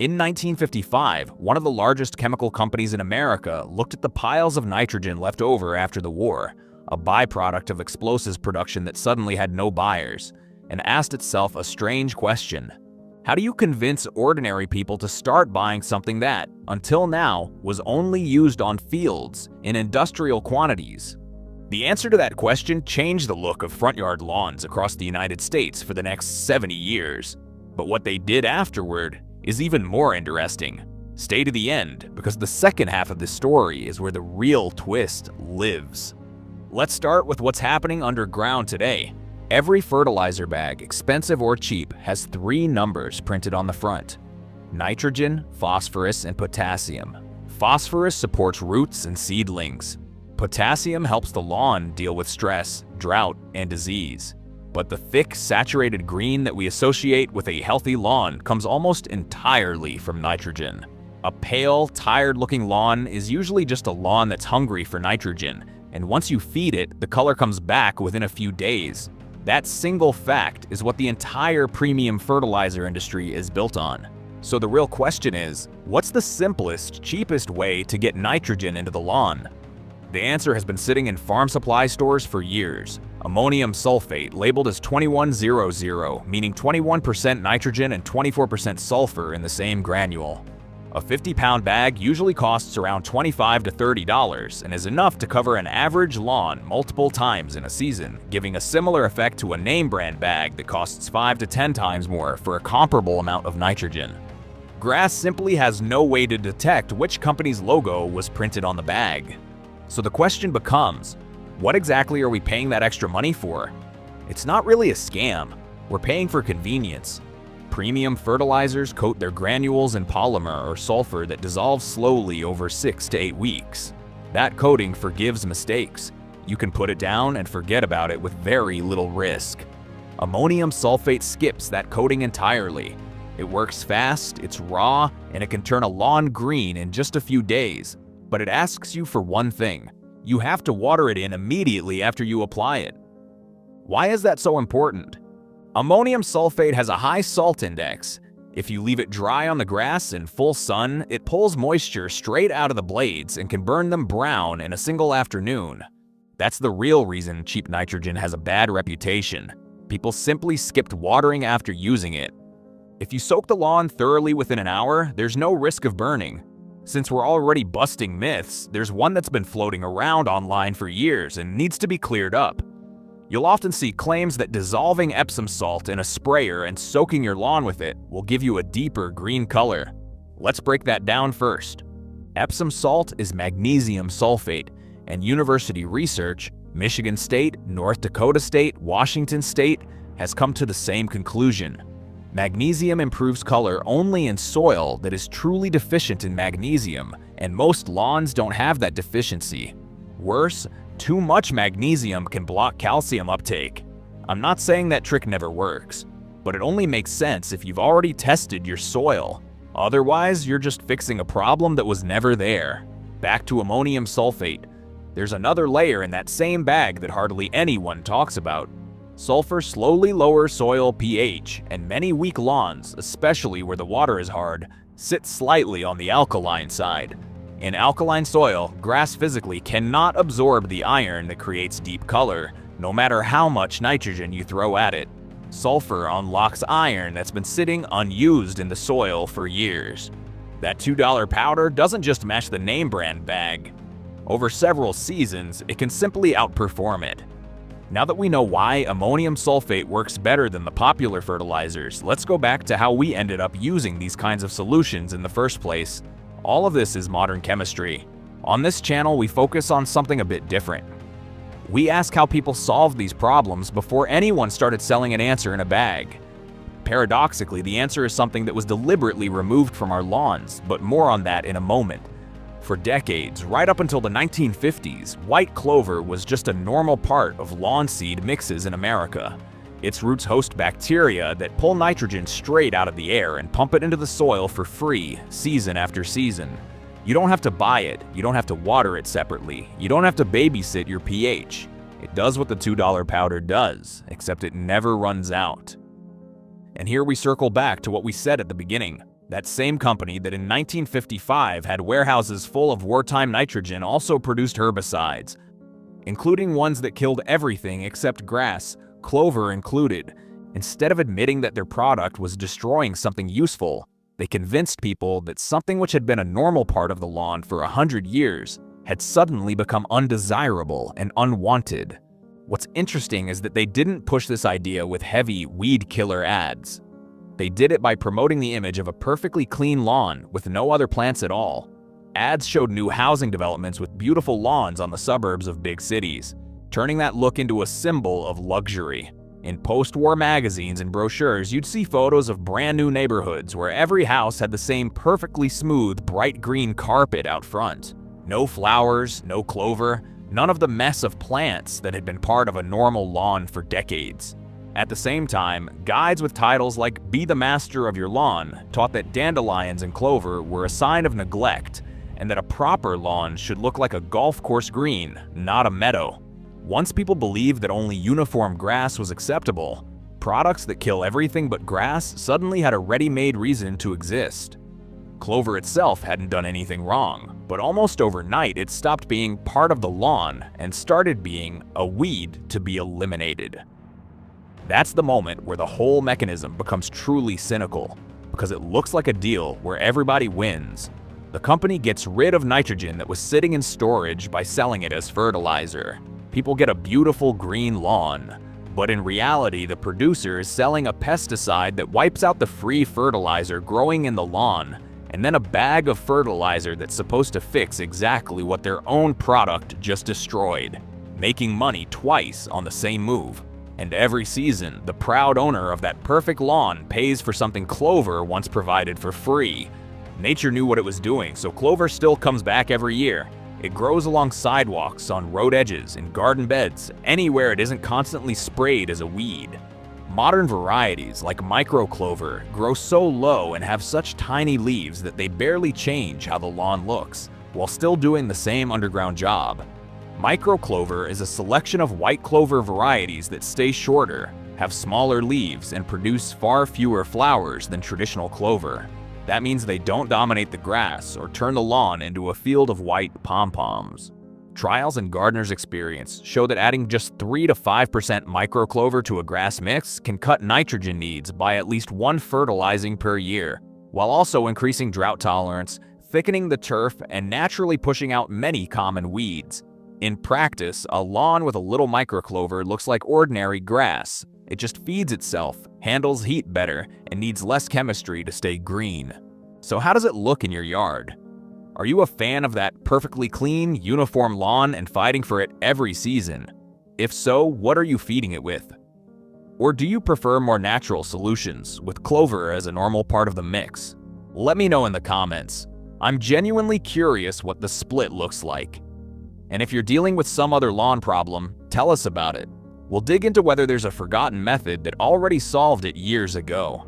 In 1955, one of the largest chemical companies in America looked at the piles of nitrogen left over after the war, a byproduct of explosives production that suddenly had no buyers, and asked itself a strange question. How do you convince ordinary people to start buying something that, until now, was only used on fields in industrial quantities? The answer to that question changed the look of front yard lawns across the United States for the next 70 years. But what they did afterward is even more interesting. Stay to the end, because the second half of this story is where the real twist lives. Let's start with what's happening underground today. Every fertilizer bag, expensive or cheap, has 3 numbers printed on the front: nitrogen, phosphorus, and potassium. Phosphorus supports roots and seedlings. Potassium helps the lawn deal with stress, drought, and disease. But the thick, saturated green that we associate with a healthy lawn comes almost entirely from nitrogen. A pale, tired-looking lawn is usually just a lawn that's hungry for nitrogen, and once you feed it, the color comes back within a few days. That single fact is what the entire premium fertilizer industry is built on. So the real question is, what's the simplest, cheapest way to get nitrogen into the lawn? The answer has been sitting in farm supply stores for years. Ammonium sulfate, labeled as 2100, meaning 21% nitrogen and 24% sulfur in the same granule. A 50-pound bag usually costs around $25 to $30 and is enough to cover an average lawn multiple times in a season, giving a similar effect to a name brand bag that costs 5 to 10 times more for a comparable amount of nitrogen. Grass simply has no way to detect which company's logo was printed on the bag. So the question becomes, what exactly are we paying that extra money for? It's not really a scam. We're paying for convenience. Premium fertilizers coat their granules in polymer or sulfur that dissolves slowly over 6 to 8 weeks. That coating forgives mistakes. You can put it down and forget about it with very little risk. Ammonium sulfate skips that coating entirely. It works fast, it's raw, and it can turn a lawn green in just a few days. But it asks you for one thing. You have to water it in immediately after you apply it. Why is that so important? Ammonium sulfate has a high salt index. If you leave it dry on the grass in full sun, it pulls moisture straight out of the blades and can burn them brown in a single afternoon. That's the real reason cheap nitrogen has a bad reputation. People simply skipped watering after using it. If you soak the lawn thoroughly within an hour, there's no risk of burning. Since we're already busting myths, there's one that's been floating around online for years and needs to be cleared up. You'll often see claims that dissolving Epsom salt in a sprayer and soaking your lawn with it will give you a deeper green color. Let's break that down first. Epsom salt is magnesium sulfate, and university research, Michigan State, North Dakota State, Washington State, has come to the same conclusion. Magnesium improves color only in soil that is truly deficient in magnesium, and most lawns don't have that deficiency. Worse, too much magnesium can block calcium uptake. I'm not saying that trick never works, but it only makes sense if you've already tested your soil. Otherwise, you're just fixing a problem that was never there. Back to ammonium sulfate. There's another layer in that same bag that hardly anyone talks about. Sulfur slowly lowers soil pH, and many weak lawns, especially where the water is hard, sit slightly on the alkaline side. In alkaline soil, grass physically cannot absorb the iron that creates deep color, no matter how much nitrogen you throw at it. Sulfur unlocks iron that's been sitting unused in the soil for years. That $2 powder doesn't just match the name brand bag. Over several seasons, it can simply outperform it. Now that we know why ammonium sulfate works better than the popular fertilizers, let's go back to how we ended up using these kinds of solutions in the first place. All of this is modern chemistry. On this channel, we focus on something a bit different. We ask how people solved these problems before anyone started selling an answer in a bag. Paradoxically, the answer is something that was deliberately removed from our lawns, but more on that in a moment. For decades, right up until the 1950s, white clover was just a normal part of lawn seed mixes in America. Its roots host bacteria that pull nitrogen straight out of the air and pump it into the soil for free, season after season. You don't have to buy it, you don't have to water it separately, you don't have to babysit your pH. It does what the $2 powder does, except it never runs out. And here we circle back to what we said at the beginning. That same company that in 1955 had warehouses full of wartime nitrogen also produced herbicides, including ones that killed everything except grass, clover included. Instead of admitting that their product was destroying something useful, they convinced people that something which had been a normal part of the lawn for 100 years had suddenly become undesirable and unwanted. What's interesting is that they didn't push this idea with heavy weed killer ads. They did it by promoting the image of a perfectly clean lawn with no other plants at all. Ads showed new housing developments with beautiful lawns on the suburbs of big cities, turning that look into a symbol of luxury. In post-war magazines and brochures, you'd see photos of brand new neighborhoods where every house had the same perfectly smooth, bright green carpet out front. No flowers, no clover, none of the mess of plants that had been part of a normal lawn for decades. At the same time, guides with titles like "Be the Master of Your Lawn" taught that dandelions and clover were a sign of neglect, and that a proper lawn should look like a golf course green, not a meadow. Once people believed that only uniform grass was acceptable, products that kill everything but grass suddenly had a ready-made reason to exist. Clover itself hadn't done anything wrong, but almost overnight it stopped being part of the lawn and started being a weed to be eliminated. That's the moment where the whole mechanism becomes truly cynical, because it looks like a deal where everybody wins. The company gets rid of nitrogen that was sitting in storage by selling it as fertilizer. People get a beautiful green lawn, but in reality the producer is selling a pesticide that wipes out the free fertilizer growing in the lawn, and then a bag of fertilizer that's supposed to fix exactly what their own product just destroyed, making money twice on the same move. And every season, the proud owner of that perfect lawn pays for something clover once provided for free. Nature knew what it was doing, so clover still comes back every year. It grows along sidewalks, on road edges, in garden beds, anywhere it isn't constantly sprayed as a weed. Modern varieties, like micro clover, grow so low and have such tiny leaves that they barely change how the lawn looks, while still doing the same underground job. Micro clover is a selection of white clover varieties that stay shorter, have smaller leaves, and produce far fewer flowers than traditional clover. That means they don't dominate the grass or turn the lawn into a field of white pom-poms. Trials and gardeners' experience show that adding just 3 to 5% microclover to a grass mix can cut nitrogen needs by at least 1 fertilizing per year, while also increasing drought tolerance, thickening the turf, and naturally pushing out many common weeds. In practice, a lawn with a little microclover looks like ordinary grass. It just feeds itself, handles heat better, and needs less chemistry to stay green. So how does it look in your yard? Are you a fan of that perfectly clean, uniform lawn and fighting for it every season? If so, what are you feeding it with? Or do you prefer more natural solutions, with clover as a normal part of the mix? Let me know in the comments. I'm genuinely curious what the split looks like. And if you're dealing with some other lawn problem, tell us about it. We'll dig into whether there's a forgotten method that already solved it years ago.